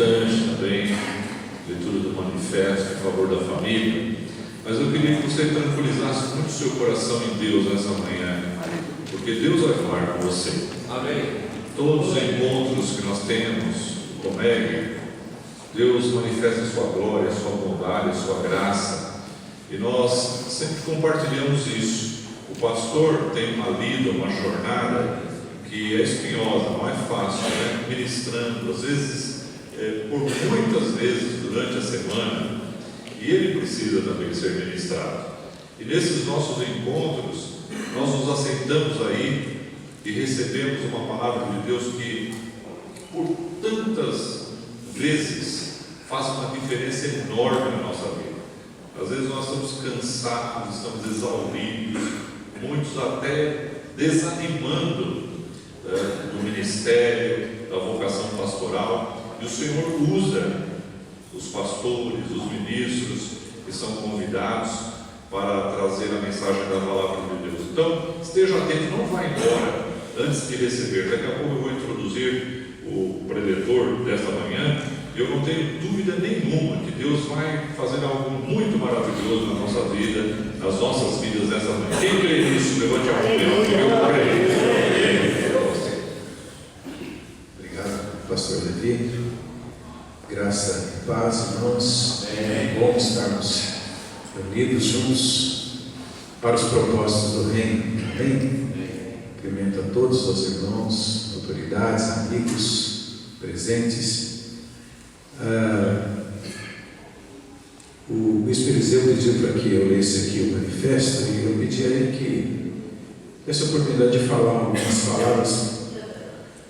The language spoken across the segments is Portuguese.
importante também, leitura do manifesto em favor da família, mas eu queria que você tranquilizasse muito o seu coração em Deus nessa manhã, porque Deus vai falar com você. Amém. Todos os encontros que nós temos com Meg, Deus manifesta a sua glória, a sua bondade, a sua graça, e nós sempre compartilhamos isso. O pastor tem uma lida, uma jornada que é espinhosa, não é fácil, né? Ministrando, às vezes, por muitas vezes durante a semana, e ele precisa também ser ministrado. E nesses nossos encontros, nós nos aceitamos aí e recebemos uma palavra de Deus que, por tantas vezes, faz uma diferença enorme na nossa vida. Às vezes nós estamos cansados, estamos exauridos, muitos até desanimando do ministério, da vocação pastoral, e o Senhor usa os pastores, os ministros que são convidados para trazer a mensagem da palavra de Deus. Então, esteja atento, não vá embora antes de receber. Daqui a pouco eu vou introduzir o preletor desta manhã. Eu não tenho dúvida nenhuma que Deus vai fazer algo muito maravilhoso na nossa vida, nas nossas vidas nessa manhã. Quem crê nisso, levante a mão. Eu creio. Obrigado, pastor Levi. Graça e paz, irmãos. É bom estarmos reunidos juntos para os propósitos do reino. Amém? Cumprimento a todos os irmãos, autoridades, amigos presentes. O bispo Eliseu pediu para que eu lesse aqui o manifesto, e eu pedi a ele que desse a oportunidade de falar algumas palavras,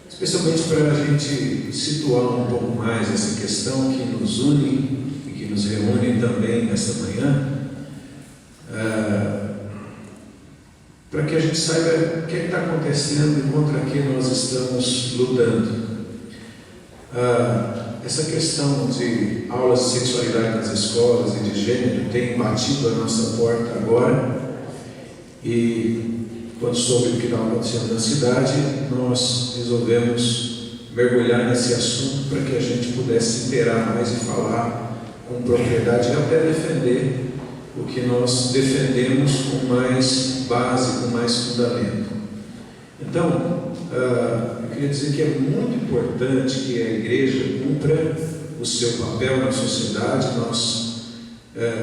especialmente para a gente situar um pouco mais essa questão que nos une e que nos reúne também nesta manhã, para que a gente saiba o que está acontecendo e contra que nós estamos lutando. Essa questão de aulas de sexualidade nas escolas e de gênero tem batido a nossa porta agora, e quando soube o que estava acontecendo na cidade, nós resolvemos mergulhar nesse assunto para que a gente pudesse inteirar mais e falar com propriedade e até defender o que nós defendemos com mais base, com mais fundamento. Então, eu queria dizer que é muito importante que a igreja cumpra o seu papel na sociedade. Nós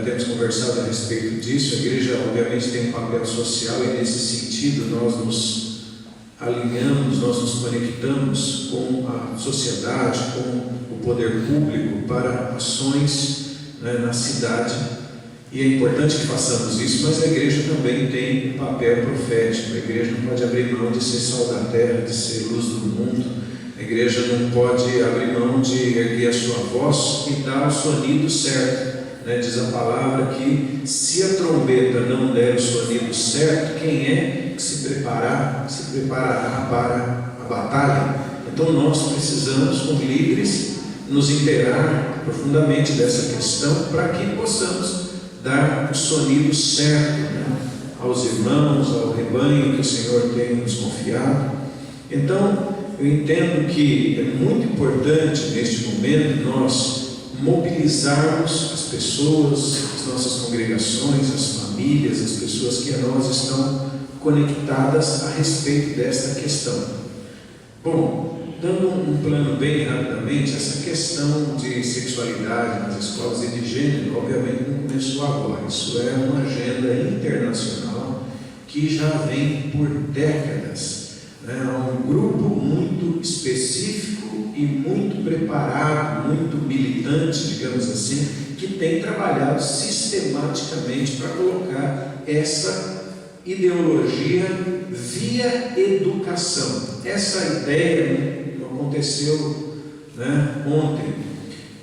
temos conversado a respeito disso. A igreja, obviamente, tem um papel social, e nesse sentido nós nos alinhamos, nós nos conectamos com a sociedade, com o poder público para ações na cidade. E é importante que façamos isso, mas a igreja também tem um papel profético. A igreja não pode abrir mão de ser sal da terra, de ser luz do mundo. A igreja não pode abrir mão de erguer a sua voz e dar o sonido certo. Diz a palavra que se a trombeta não der o sonido certo, quem é que se preparará para a batalha? Então nós precisamos, como líderes, nos inteirar profundamente dessa questão para que possamos dar o sonido certo aos irmãos, ao rebanho que o Senhor tem nos confiado. Então, eu entendo que é muito importante neste momento nós mobilizarmos as pessoas, as nossas congregações, as famílias, as pessoas que a nós estão conectadas a respeito desta questão. Bom, dando um plano bem rapidamente, essa questão de sexualidade nas escolas e de gênero, obviamente não começou agora. Isso é uma agenda internacional que já vem por décadas. Há um grupo muito específico e muito preparado, muito militante, digamos assim, que tem trabalhado sistematicamente para colocar essa ideologia via educação. Essa ideia aconteceu ontem.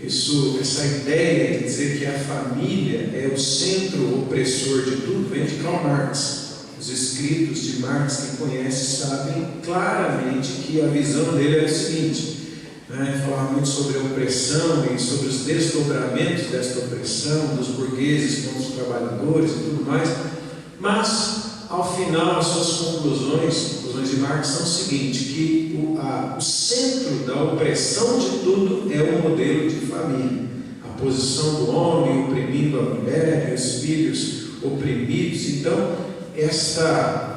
Essa ideia de dizer que a família é o centro opressor de tudo vem de Karl Marx. Os escritos de Marx, quem conhece, sabem claramente que a visão dele era o seguinte: ele falava muito sobre a opressão e sobre os desdobramentos desta opressão, dos burgueses contra os trabalhadores e tudo mais, mas ao final, as suas conclusões de Marx são o seguinte, que o centro da opressão de tudo é o modelo de família. A posição do homem oprimindo a mulher e os filhos oprimidos. Então, essa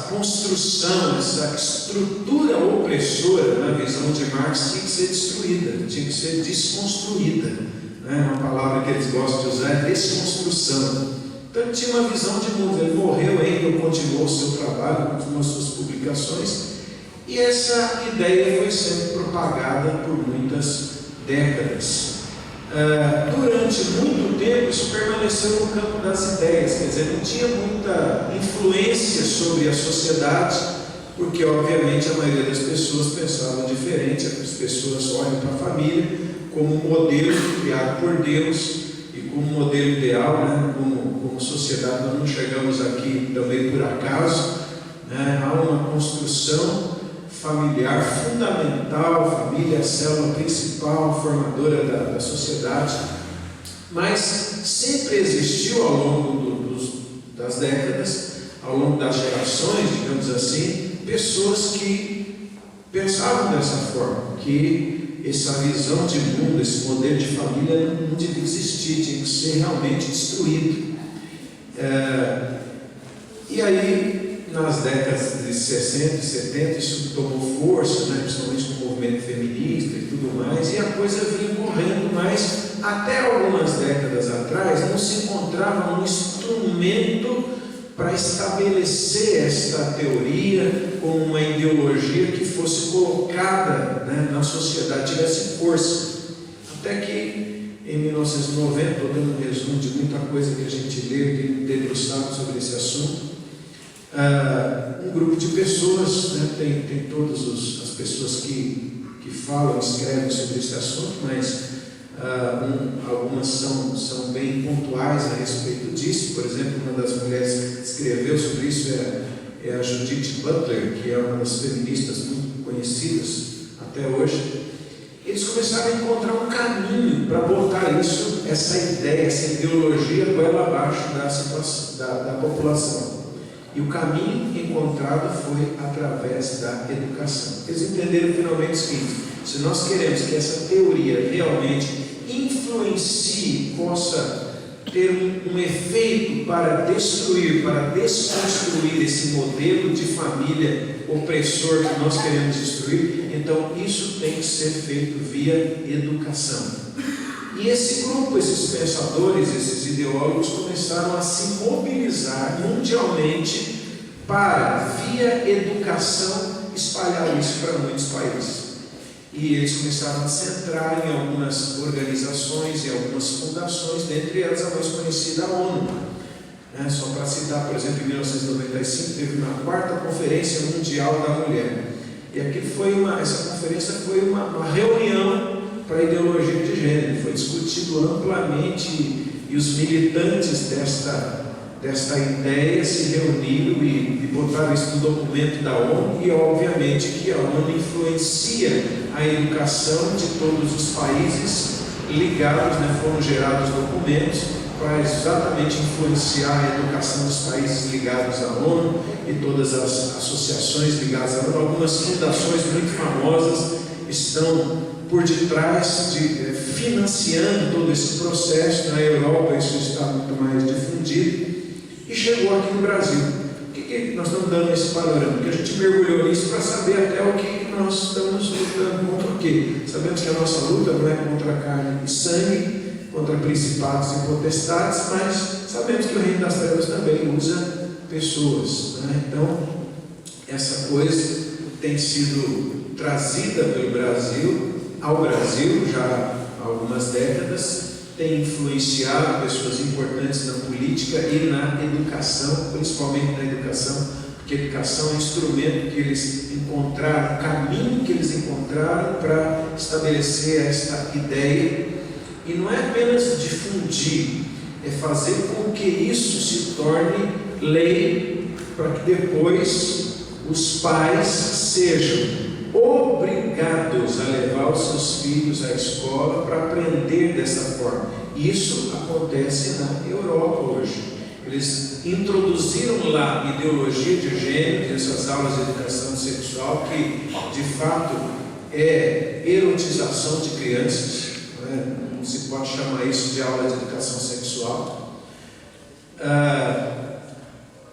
construção, essa estrutura opressora, na visão de Marx, tinha que ser destruída, tinha que ser desconstruída. Uma palavra que eles gostam de usar é desconstrução. Então ele tinha uma visão de mundo, ele morreu ainda, continuou o seu trabalho, continuou as suas publicações, e essa ideia foi sendo propagada por muitas décadas. Durante muito tempo isso permaneceu no campo das ideias, quer dizer, não tinha muita influência sobre a sociedade, porque obviamente a maioria das pessoas pensava diferente. As pessoas olham para a família como um modelo criado por Deus e como um modelo ideal, né? Como sociedade. Nós não chegamos aqui também por acaso, né? Há uma construção familiar fundamental, família é a célula principal, formadora da sociedade, mas sempre existiu ao longo das décadas, ao longo das gerações, digamos assim, pessoas que pensavam dessa forma, que essa visão de mundo, esse modelo de família não devia existir, tinha que ser realmente destruído. E aí, nas décadas de 60 e 70, isso tomou força, né, principalmente com o movimento feminista e tudo mais, e a coisa vinha correndo, mas até algumas décadas atrás não se encontrava um instrumento para estabelecer esta teoria como uma ideologia que fosse colocada, né, na sociedade, tivesse força. Até que em 1990, estou dando um resumo de muita coisa que a gente leu e debruçado sobre esse assunto, um grupo de pessoas, né, tem todas as pessoas que falam, escrevem sobre esse assunto, mas algumas são bem pontuais a respeito disso. Por exemplo, uma das mulheres que escreveu sobre isso é a Judith Butler, que é uma das feministas muito conhecidas até hoje. Eles começaram a encontrar um caminho para botar essa ideia, essa ideologia goela abaixo da população. E o caminho encontrado foi através da educação. Eles entenderam finalmente o seguinte: se nós queremos que essa teoria realmente influencie, possa ter um efeito para destruir, para desconstruir esse modelo de família opressor que nós queremos destruir, então isso tem que ser feito via educação. E esse grupo, esses pensadores, esses ideólogos começaram a se mobilizar mundialmente para, via educação, espalhar isso para muitos países. E eles começaram a centrar em algumas organizações e algumas fundações, dentre elas a mais conhecida, a ONU. Só para citar, por exemplo, em 1995 teve uma 4ª Conferência Mundial da Mulher. E aqui essa conferência foi uma reunião para a ideologia de gênero, foi discutido amplamente e os militantes desta ideia se reuniram e botaram isso no documento da ONU, e obviamente que a ONU influencia a educação de todos os países ligados, né, foram gerados documentos para exatamente influenciar a educação dos países ligados à ONU e todas as associações ligadas à ONU. Algumas fundações muito famosas estão por detrás, financiando todo esse processo. Na Europa isso está muito mais difundido, e chegou aqui no Brasil. Por que nós estamos dando esse panorama? Porque a gente mergulhou nisso para saber até o que nós estamos lutando contra o quê. Sabemos que a nossa luta não é contra a carne e sangue, contra principados e potestades, mas sabemos que o reino das trevas também usa pessoas, né? Então, essa coisa tem sido trazida pelo Brasil, ao Brasil já há algumas décadas, tem influenciado pessoas importantes na política e na educação, principalmente na educação, porque a educação é um instrumento que eles encontraram, um caminho que eles encontraram para estabelecer esta ideia. E não é apenas difundir, é fazer com que isso se torne lei, para que depois os pais sejam obrigados a levar os seus filhos à escola para aprender dessa forma. Isso acontece na Europa hoje. Eles introduziram lá ideologia de gênero, essas aulas de educação sexual, que de fato é erotização de crianças, não se pode chamar isso de aula de educação sexual.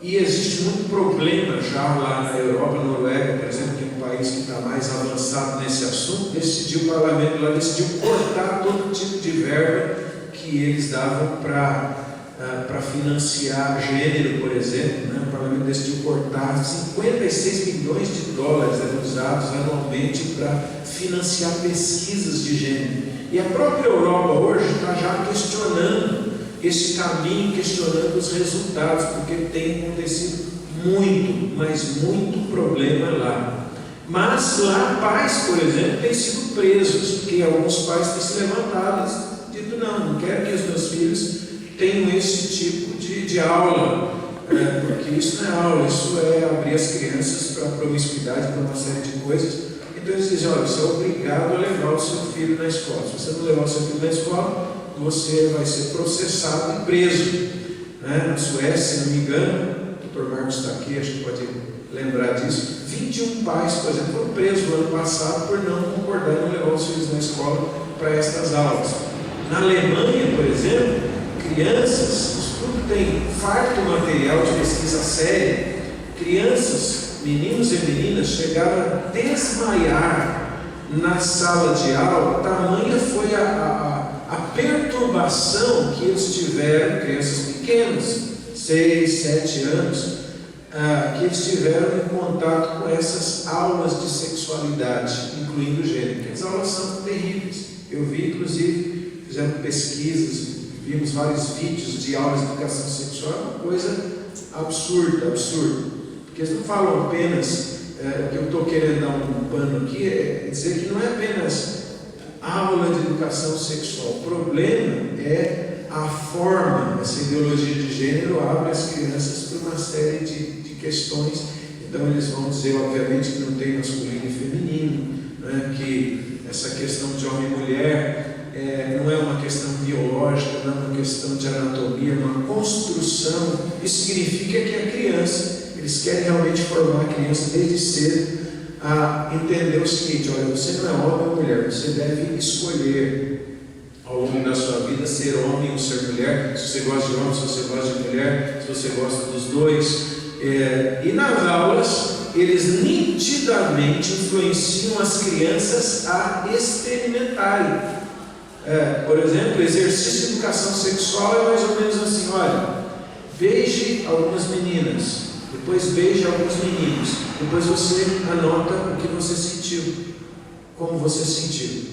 E existe muito problema já lá na Europa, Noruega, por exemplo, que é um país que está mais avançado nesse assunto. O parlamento lá decidiu cortar todo tipo de verba que eles davam para financiar gênero, por exemplo. O parlamento decidiu cortar 56 milhões de dólares usados anualmente para financiar pesquisas de gênero. E a própria Europa hoje está já questionando esse caminho, questionando os resultados, porque tem acontecido muito, mas muito problema lá. Mas lá pais, por exemplo, têm sido presos, porque alguns pais têm se levantado e dito: não quero que os meus filhos tenham esse tipo de aula, porque isso não é aula, isso é abrir as crianças para a promiscuidade, para uma série de coisas. Então eles dizem: olha, você é obrigado a levar o seu filho na escola. Se você não levar o seu filho na escola, você vai ser processado e preso. Na Suécia, se não me engano, o Dr. Marcos está aqui, acho que pode lembrar disso, 21 pais, por exemplo, foram presos no ano passado por não concordar em não levar os filhos na escola para estas aulas. Na Alemanha, por exemplo, crianças, o estudo tem farto material de pesquisa séria, crianças, meninos e meninas, chegaram a desmaiar na sala de aula, tamanha foi a perturbação que eles tiveram, crianças pequenas, 6, 7 anos, que eles tiveram em contato com essas aulas de sexualidade, incluindo gênero, porque as aulas são terríveis. Eu vi, inclusive, fizemos pesquisas, vimos vários vídeos de aulas de educação sexual, é uma coisa absurda, porque eles não falam apenas, que eu estou querendo dar um pano aqui, é dizer que não é apenas aula de educação sexual. O problema é a forma, essa ideologia de gênero abre as crianças para uma série de questões. Então eles vão dizer, obviamente, que não tem masculino e feminino, que essa questão de homem e mulher não é uma questão biológica, não é uma questão de anatomia, é uma construção. Isso significa que a criança, eles querem realmente formar a criança desde cedo a entender o seguinte: olha, você não é homem ou mulher, você deve escolher ao longo da sua vida ser homem ou ser mulher, se você gosta de homem, se você gosta de mulher, se você gosta dos dois. E nas aulas, eles nitidamente influenciam as crianças a experimentarem. Por exemplo, exercício de educação sexual é mais ou menos assim: olha, beije algumas meninas, depois beije alguns meninos, depois você anota o que você sentiu, como você sentiu,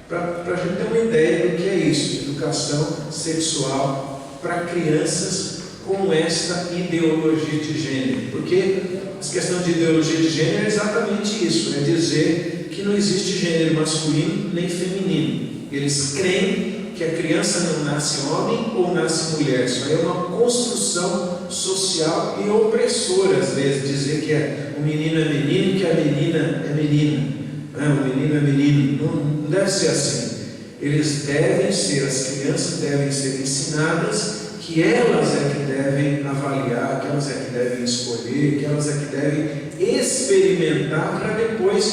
para a gente ter uma ideia do que é isso, educação sexual para crianças com esta ideologia de gênero. Porque a questão de ideologia de gênero é exatamente isso, é dizer que não existe gênero masculino nem feminino. Eles creem que a criança não nasce homem ou nasce mulher. Isso aí é uma construção social e opressora, às vezes, dizer que o menino é menino, que a menina é menina, o menino é menino. Não deve ser assim. Eles devem ser, as crianças devem ser ensinadas que elas é que devem avaliar, que elas é que devem escolher, que elas é que devem experimentar para depois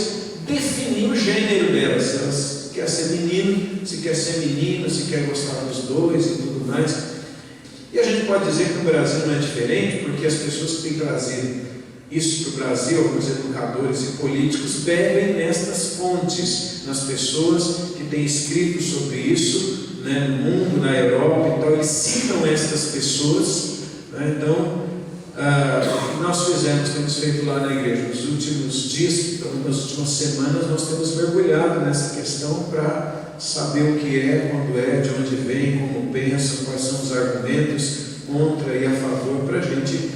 definir o gênero delas. Se elas querem ser menino, se quer ser menina, se quer gostar dos dois e tudo mais. E a gente pode dizer que o Brasil não é diferente, porque as pessoas que têm trazido isso para o Brasil, alguns educadores e políticos, bebem nestas fontes, nas pessoas que têm escrito sobre isso, no mundo, na Europa. Então eles citam estas pessoas. Então, o que nós temos feito lá na igreja nos últimos dias, nas últimas semanas, nós temos mergulhado nessa questão para saber o que é, quando é, de onde vem, como pensa, quais são os argumentos contra e a favor, para a gente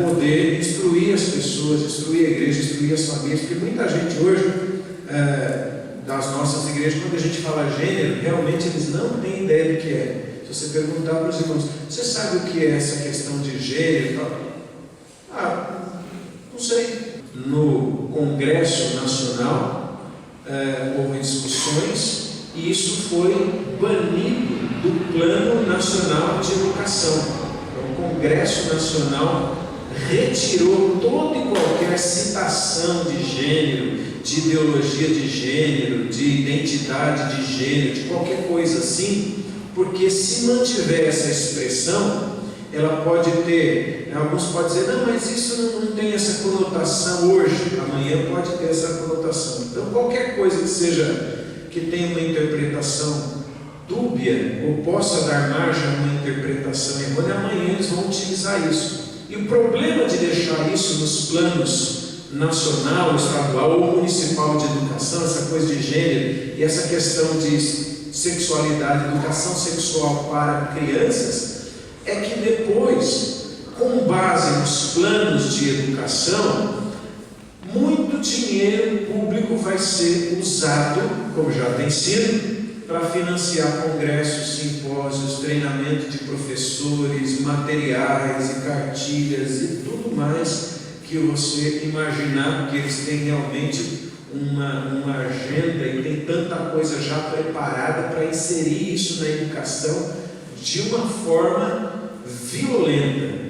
poder instruir as pessoas, instruir a igreja, instruir as famílias, porque muita gente hoje, das nossas igrejas, quando a gente fala gênero, realmente eles não têm ideia do que é. Se você perguntar para os irmãos, você sabe o que é essa questão de gênero e tal? Não sei. No Congresso Nacional houve discussões e isso foi banido do Plano Nacional de Educação. Então, o Congresso Nacional retirou toda e qualquer citação de gênero, de ideologia de gênero, de identidade de gênero, de qualquer coisa assim, porque se mantiver essa expressão, ela pode ter, alguns podem dizer, não, mas isso não tem essa conotação hoje, amanhã pode ter essa conotação. Então qualquer coisa que seja, que tenha uma interpretação dúbia, ou possa dar margem a uma interpretação errônea, amanhã eles vão utilizar isso. E o problema de deixar isso nos planos nacional, estadual ou municipal de educação, essa coisa de gênero e essa questão de sexualidade, educação sexual para crianças, é que depois, com base nos planos de educação, muito dinheiro público vai ser usado, como já tem sido, para financiar congressos, simpósios, treinamento de professores, materiais e cartilhas e tudo mais que você imaginar, porque eles têm realmente uma agenda e tem tanta coisa já preparada para inserir isso na educação de uma forma violenta,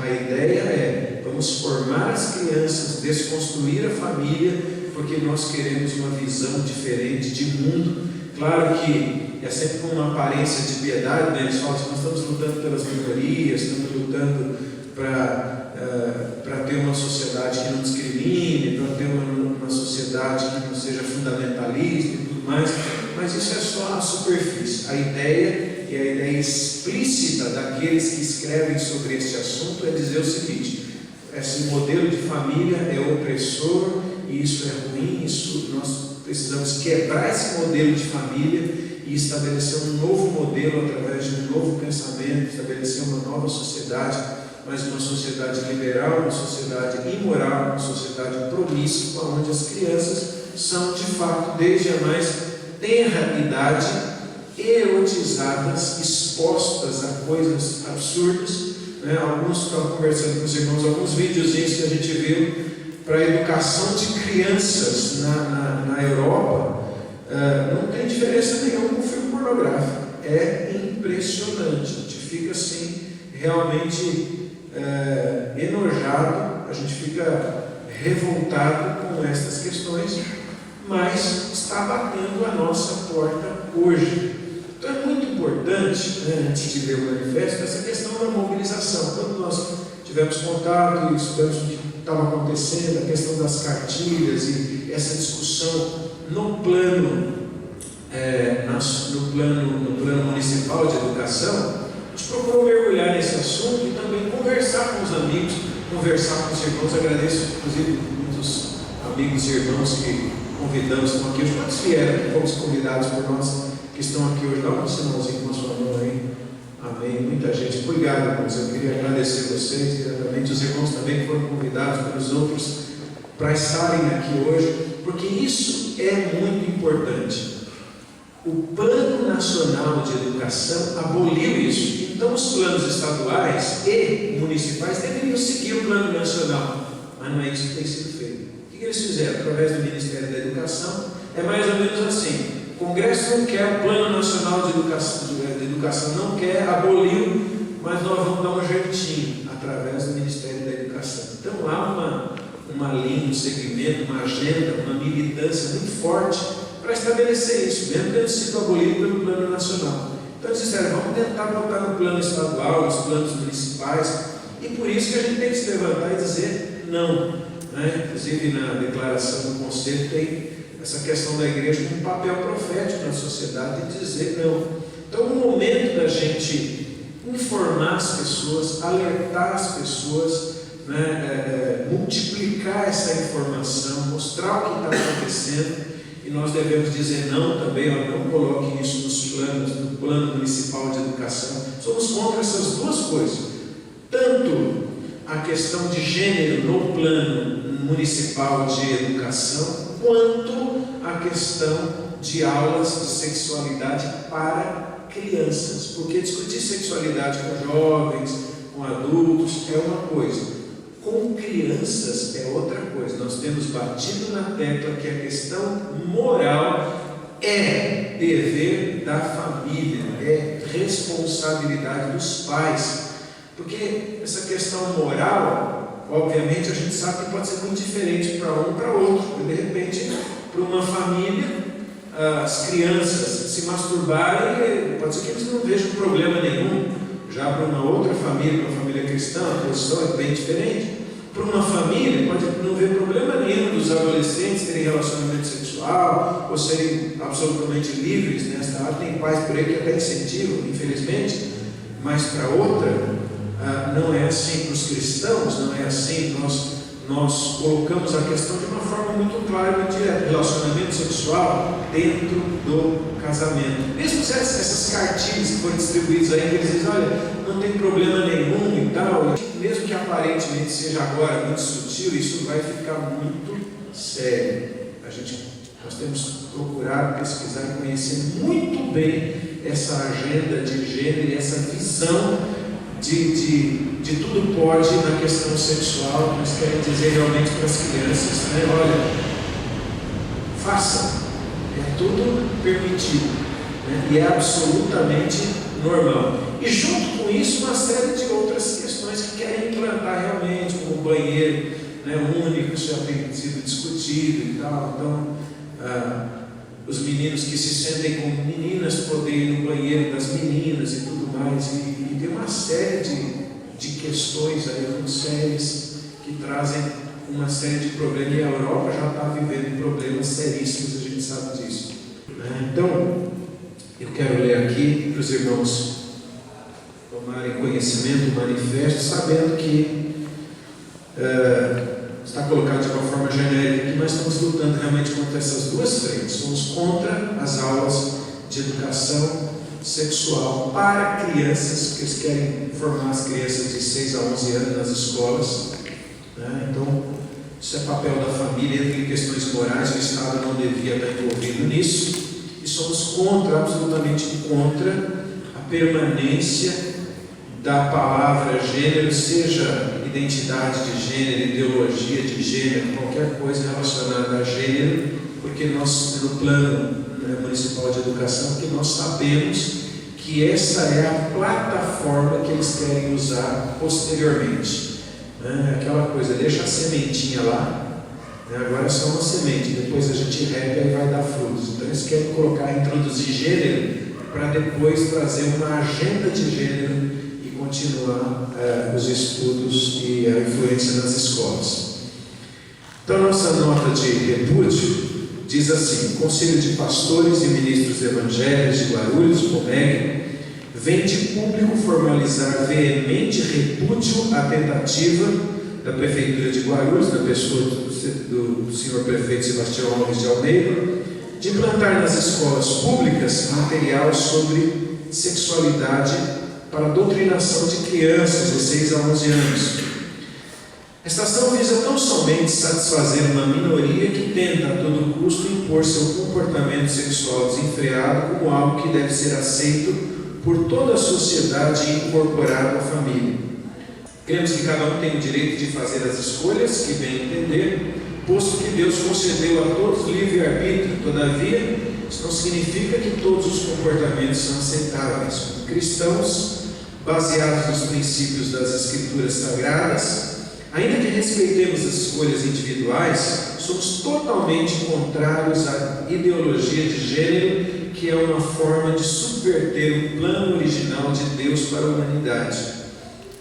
A ideia é, vamos formar as crianças, desconstruir a família, porque nós queremos uma visão diferente de mundo. Claro que é sempre com uma aparência de piedade, né? Eles falam que nós estamos lutando pelas minorias, estamos lutando para ter uma sociedade que não discrimine, para ter uma sociedade que não seja fundamentalista e tudo mais, mas isso é só a superfície. A ideia, e a ideia explícita daqueles que escrevem sobre este assunto, é dizer o seguinte: esse modelo de família é opressor, e isso é ruim, nós precisamos quebrar esse modelo de família e estabelecer um novo modelo através de um novo pensamento, estabelecer uma nova sociedade, mas uma sociedade liberal, uma sociedade imoral, uma sociedade promíscua, onde as crianças são de fato, desde a mais tenra idade, erotizadas, expostas a coisas absurdas, né? Alguns estavam conversando com os irmãos, alguns videozinhos que a gente viu para a educação de crianças na Europa, não tem diferença nenhuma com o filme pornográfico. É impressionante, a gente fica assim, realmente enojado, a gente fica revoltado com essas questões, mas está batendo a nossa porta hoje. Então é muito importante, né, antes de ler o manifesto, essa questão da mobilização. Quando nós tivemos contato e soubemos o que estava acontecendo, a questão das cartilhas e essa discussão no plano municipal de educação, a gente procurou mergulhar nesse assunto e também conversar com os amigos, conversar com os irmãos. Agradeço, inclusive, muitos amigos e irmãos que convidamos, estão aqui hoje. Quantos vieram aqui? Fomos convidados por nós que estão aqui hoje. Dá um sinalzinho com a sua mão aí. Amém. Muita gente. Obrigado, irmãos. Eu queria agradecer vocês, diretamente os irmãos também que foram convidados pelos outros para estarem aqui hoje, porque isso é muito importante. O Plano Nacional de Educação aboliu isso. Então, os planos estaduais e municipais deveriam seguir o Plano Nacional, mas não é isso que tem sido feito. O que eles fizeram? Através do Ministério da Educação, é mais ou menos assim: o Congresso não quer o Plano Nacional de Educação, não quer, aboliu, mas nós vamos dar um jeitinho através do Ministério da Educação. Então, há uma linha, um segmento, uma agenda, uma militância muito forte para estabelecer isso, mesmo tendo sido abolido pelo Plano Nacional. Então eles disseram, vamos tentar botar no plano estadual, nos planos municipais, e por isso que a gente tem que se levantar e dizer não, né? Inclusive na declaração do Conselho tem essa questão da igreja com um papel profético na sociedade de dizer não. Então o momento da gente informar as pessoas, alertar as pessoas, né? Multiplicar essa informação, mostrar o que está acontecendo. E nós devemos dizer não também, não coloquem isso nos planos, no plano municipal de educação. Somos contra essas duas coisas. Tanto a questão de gênero no plano municipal de educação, quanto a questão de aulas de sexualidade para crianças. Porque discutir sexualidade com jovens, com adultos, é uma coisa. Com crianças é outra coisa. Nós temos batido na tecla que a questão moral é dever da família, é responsabilidade dos pais, porque essa questão moral, obviamente, a gente sabe que pode ser muito diferente para um e para outro. De repente, para uma família, as crianças se masturbarem, pode ser que eles não vejam problema nenhum. Já para uma outra família, para uma família cristã, a posição é bem diferente. Para uma família, pode não haver problema nenhum dos adolescentes terem relacionamento sexual ou serem absolutamente livres nesta área. Tem pais por aí que até incentivam, infelizmente, mas para outra, não é assim. Para os cristãos, não é assim. Nós colocamos a questão de uma forma muito clara e muito direta: relacionamento sexual dentro do casamento. Mesmo essas cartilhas que foram distribuídas aí, que eles dizem, olha, não tem problema nenhum e tal, mesmo que aparentemente seja agora muito sutil, isso vai ficar muito sério. Nós temos que procurar pesquisar e conhecer muito bem essa agenda de gênero e essa visão de tudo pode na questão sexual. Nós queremos dizer realmente para as crianças, né? Olha, façam, é tudo permitido, né? E é absolutamente normal. E junto com isso, uma série de outras questões que querem implantar realmente, como o banheiro, né, único, isso já tem sido discutido e tal. Então, os meninos que se sentem como meninas poderem ir no banheiro das meninas e tudo mais. E tem uma série de questões aí muito sérias que trazem uma série de problemas. E a Europa já está vivendo problemas seríssimos, a gente sabe disso. Então, eu quero ler aqui para os irmãos tomarem conhecimento do manifesto, sabendo que está colocado de uma forma genérica aqui, mas estamos lutando realmente contra essas duas frentes. Somos contra as aulas de educação sexual para crianças, que eles querem formar as crianças de 6 a 11 anos nas escolas, né? Então, isso é papel da família. Entre questões morais, o Estado não devia estar envolvido nisso, e somos absolutamente contra a permanência da palavra gênero, seja identidade de gênero, ideologia de gênero, qualquer coisa relacionada a gênero, porque nós, no plano municipal de educação, que nós sabemos que essa é a plataforma que eles querem usar posteriormente. Aquela coisa, deixa a sementinha lá, agora é só uma semente, depois a gente rega e vai dar frutos. Então eles querem introduzir gênero para depois trazer uma agenda de gênero e continuar os estudos e a influência nas escolas. Então, nossa nota de repúdio diz assim: o Conselho de Pastores e Ministros Evangélicos de Guarulhos, COMEG, vem de público formalizar veemente repúdio à tentativa da Prefeitura de Guarulhos, na pessoa do senhor prefeito Sebastião Alves de Almeida, de implantar nas escolas públicas material sobre sexualidade para a doutrinação de crianças de 6 a 11 anos. Esta ação visa tão somente satisfazer uma minoria que tenta a todo custo impor seu comportamento sexual desenfreado como algo que deve ser aceito por toda a sociedade e incorporado à família. Cremos que cada um tem o direito de fazer as escolhas que bem entender, posto que Deus concedeu a todos livre-arbítrio. Todavia, isso não significa que todos os comportamentos são aceitáveis. Como cristãos, baseados nos princípios das Escrituras Sagradas, ainda que respeitemos as escolhas individuais, somos totalmente contrários à ideologia de gênero, que é uma forma de subverter o plano original de Deus para a humanidade.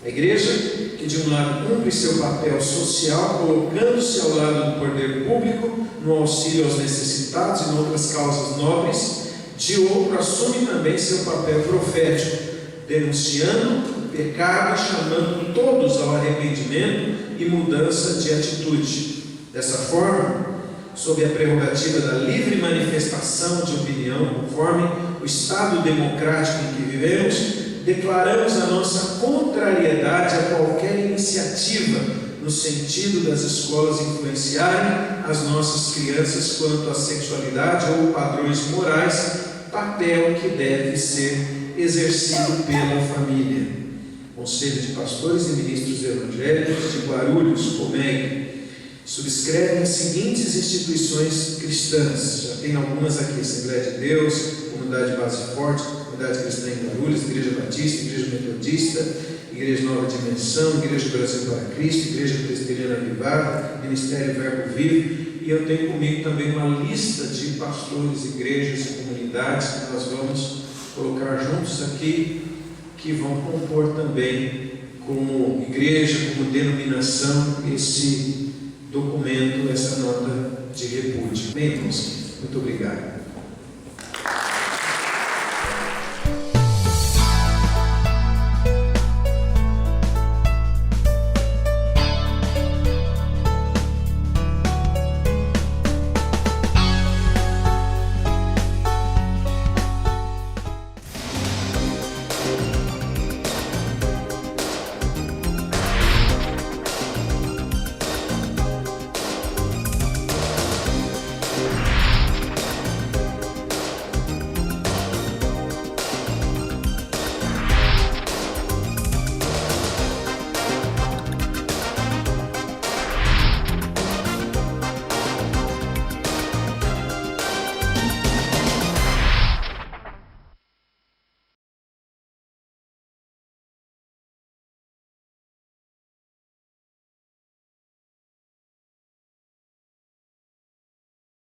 A igreja, que de um lado cumpre seu papel social, colocando-se ao lado do poder público, no auxílio aos necessitados e em outras causas nobres, de outro assume também seu papel profético, denunciando o pecado e chamando todos ao arrependimento e mudança de atitude. Dessa forma, sob a prerrogativa da livre manifestação de opinião, conforme o Estado democrático em que vivemos, declaramos a nossa contrariedade a qualquer iniciativa no sentido das escolas influenciarem as nossas crianças quanto à sexualidade ou padrões morais, papel que deve ser exercido pela família. Conselho de Pastores e Ministros Evangélicos de Guarulhos, COMEG. Subscrevem as seguintes instituições cristãs. Já tem algumas aqui: Assembleia de Deus, Comunidade Base Forte, Comunidade Cristã em Guarulhos, Igreja Batista, Igreja Metodista, Igreja Nova Dimensão, Igreja Brasil para Cristo, Igreja Presbiteriana Avivada, Ministério Verbo Vivo. E eu tenho comigo também uma lista de pastores, igrejas e comunidades que nós vamos colocar juntos aqui, que vão compor também como igreja, como denominação, esse documento, essa nota de repúdio. Bem, irmãos, muito obrigado.